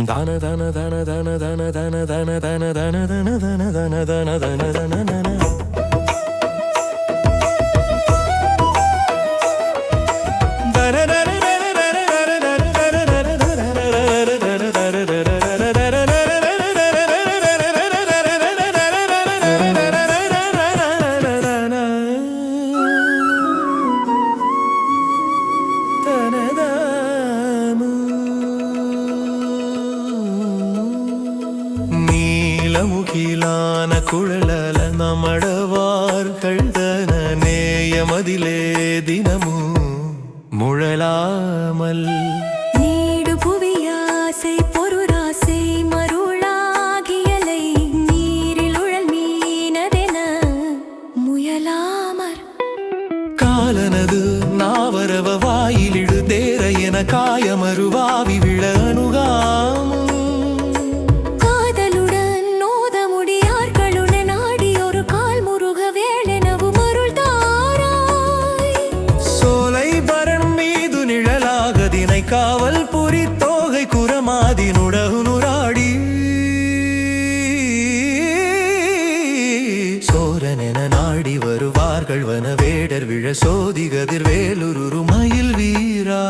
தான தன தன தன தன தன தன தன தன தன தன தன தன தன தன தன நீலமுகிலான குழலல நமடவார்கள் தன நேயமதிலே தினமும் முழலாமல் நீடு புவியாசை பொருராசை மருளாகியலை நீரில் உழல் மீனதென முயலாமற் காலனது நாவரவ வாயிலிடு தேர என காயமருவாவி விழ அணுகாம காவல் புரி தோகை குரமாதினுடனுராடி சோரனென நாடி வருவார்கள் வன வேடர் விழ சோதிகதிர் வேலுரு மயில் வீரா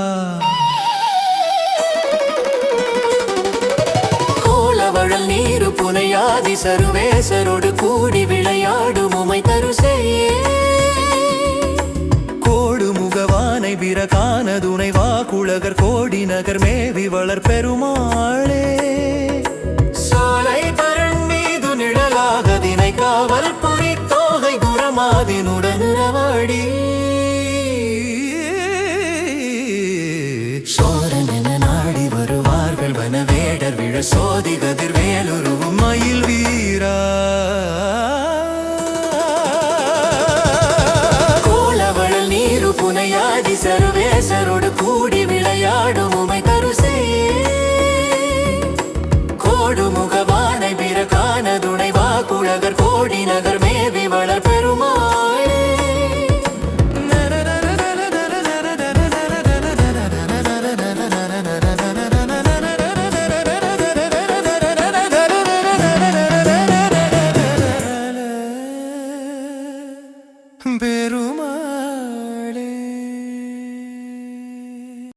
கோலவழல் நீரு புனையாதி சருவேசரோடு கூடி விளையாடும் உமை தருசையே பிரகானதுணை வாக்குலகர் கோடி நகர் மேவி வளர் பெருமாளே சோலை பரன் மீது நிழலாக தினை காவல் புரி தோகை குரமாதினுடனுரவாடி சோரனென நாடி வருவார்கள் வன வேடர் விழ சோதி கதிர் வேலுருவும் மயில் வீரா புனையாதி சர்வேசரோடு கூடி விளையாடும் உமை தருசையே கோடு முகவானை பிரகானதுணை வாக்குலகர் கோடி நகர் மேவி வளர் பெருமா